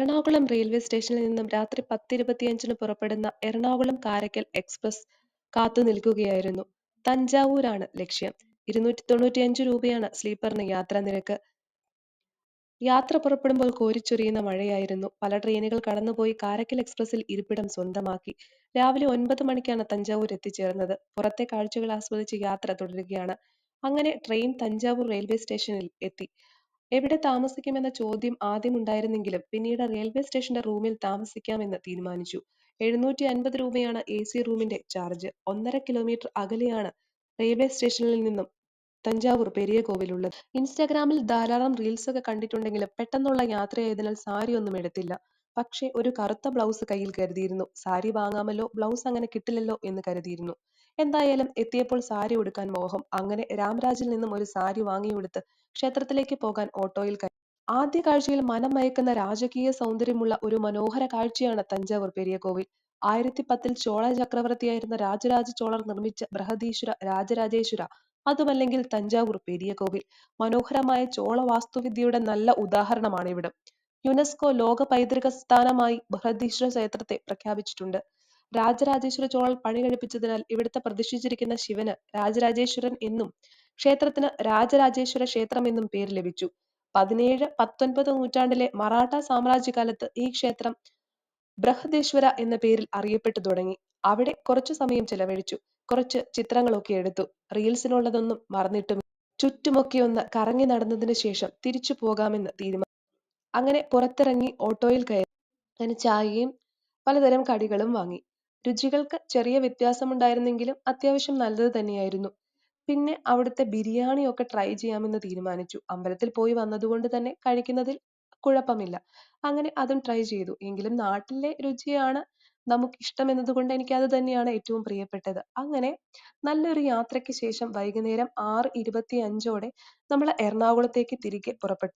Ernakulam railway സ്റ്റേഷനിൽ നിന്നും രാത്രി 10:25-ന് പുറപ്പെടുന്ന എറണാകുളം കാരയ്ക്കൽ എക്സ്പ്രസ് കാത്തുനിൽക്കുകയായിരുന്നു. തഞ്ചാവൂരാണ് ലക്ഷ്യം. 295 രൂപയാണ് സ്ലീപ്പറിന് യാത്രാനിരക്ക്. യാത്ര പുറപ്പെടുമ്പോൾ കോരിച്ചൊരിയുന്ന മഴയായിരുന്നു. പല ട്രെയിനുകൾ കടന്നുപോയി കാരയ്ക്കൽ എക്സ്പ്രസിൽ ഇരിപ്പിടം സ്വന്തമാക്കി. രാവിലെ 9 മണിക്കാണ് തഞ്ചാവൂർ എത്തിച്ചേർന്നത്. പുറത്തെ കാഴ്ചകൾ ആസ്വദിച്ച് യാത്ര തുടരുകയാണ്. അങ്ങനെ ട്രെയിൻ തഞ്ചാവൂർ റെയിൽവേ സ്റ്റേഷനിൽ എത്തി. എവിടെ താമസിക്കുമെന്ന ചോദ്യം ആദ്യമുണ്ടായിരുന്നെങ്കിലും പിന്നീട് റെയിൽവേ സ്റ്റേഷന്റെ റൂമിൽ താമസിക്കാമെന്ന് തീരുമാനിച്ചു. 750 രൂപയാണ് AC റൂമിന്റെ ചാർജ്. 1.5 കിലോമീറ്റർ അകലെയാണ് റെയിൽവേ സ്റ്റേഷനിൽ നിന്നും തഞ്ചാവൂർ പെരിയ കോവിലുള്ളത്. ഇൻസ്റ്റാഗ്രാമിൽ ധാരാളം റീൽസൊക്കെ കണ്ടിട്ടുണ്ടെങ്കിലും പെട്ടെന്നുള്ള യാത്രയായതിനാൽ സാരി ഒന്നും എടുത്തില്ല. പക്ഷേ ഒരു കറുത്ത ബ്ലൗസ് കയ്യിൽ കരുതിയിരുന്നു. സാരി വാങ്ങാമല്ലോ, ബ്ലൗസ് അങ്ങനെ കിട്ടില്ലല്ലോ എന്ന് കരുതിയിരുന്നു. എന്തായാലും എത്തിയപ്പോൾ സാരി ഉടുക്കാൻ മോഹം. അങ്ങനെ രാംരാജിൽ നിന്നും ഒരു സാരി വാങ്ങിയുടുത്ത് ക്ഷേത്രത്തിലേക്ക് പോകാൻ ഓട്ടോയിൽ കയറി. ആദ്യ കാഴ്ചയിൽ മനം മയക്കുന്ന രാജകീയ സൗന്ദര്യമുള്ള ഒരു മനോഹര കാഴ്ചയാണ് തഞ്ചാവൂർ പെരിയ കോവിൽ. 1010-ൽ ചോള ചക്രവർത്തിയായിരുന്ന രാജരാജ ചോളർ നിർമ്മിച്ച ബൃഹദീശ്വര രാജരാജേശ്വര, അതുമല്ലെങ്കിൽ തഞ്ചാവൂർ പെരിയ കോവിൽ. മനോഹരമായ ചോള വാസ്തുവിദ്യയുടെ നല്ല ഉദാഹരണമാണിവിടം. യുനെസ്കോ ലോക പൈതൃക സ്ഥാനമായി ബൃഹദീശ്വര ക്ഷേത്രത്തെ പ്രഖ്യാപിച്ചിട്ടുണ്ട്. രാജരാജേശ്വര ചോളൻ പണി കഴിപ്പിച്ചതിനാൽ ഇവിടുത്തെ പ്രതിഷ്ഠിച്ചിരിക്കുന്ന ശിവന് രാജരാജേശ്വരൻ എന്നും ക്ഷേത്രത്തിന് രാജരാജേശ്വര ക്ഷേത്രം എന്നും പേര് ലഭിച്ചു. 17-19 നൂറ്റാണ്ടിലെ മറാഠ സാമ്രാജ്യകാലത്ത് ഈ ക്ഷേത്രം ബൃഹദേശ്വര എന്ന പേരിൽ അറിയപ്പെട്ടു തുടങ്ങി. അവിടെ കുറച്ചു സമയം ചെലവഴിച്ചു. കുറച്ച് ചിത്രങ്ങളൊക്കെ എടുത്തു. റീൽസിനുള്ളതൊന്നും മറന്നിട്ടുമില്ല. ചുറ്റുമൊക്കെ ഒന്ന് കറങ്ങി നടന്നതിന് ശേഷം തിരിച്ചു പോകാമെന്ന് തീരുമാനിച്ചു. അങ്ങനെ പുറത്തിറങ്ങി ഓട്ടോയിൽ കയറി. അങ്ങനെ ചായയും പലതരം കടികളും വാങ്ങി. രുചികൾക്ക് ചെറിയ വ്യത്യാസമുണ്ടായിരുന്നെങ്കിലും അത്യാവശ്യം നല്ലത് തന്നെയായിരുന്നു. പിന്നെ അവിടുത്തെ ബിരിയാണി ഒക്കെ ട്രൈ ചെയ്യാമെന്ന് തീരുമാനിച്ചു. അമ്പലത്തിൽ പോയി വന്നതുകൊണ്ട് തന്നെ കഴിക്കുന്നതിൽ കുഴപ്പമില്ല. അങ്ങനെ അതും ട്രൈ ചെയ്തു. എങ്കിലും നാട്ടിലെ രുചിയാണ് നമുക്ക് ഇഷ്ടമെന്നതുകൊണ്ട് എനിക്ക് അത് തന്നെയാണ് ഏറ്റവും പ്രിയപ്പെട്ടത്. അങ്ങനെ നല്ലൊരു യാത്രയ്ക്ക് ശേഷം വൈകുന്നേരം 6:25-ഓടെ നമ്മൾ എറണാകുളത്തേക്ക് തിരികെ പുറപ്പെട്ടു.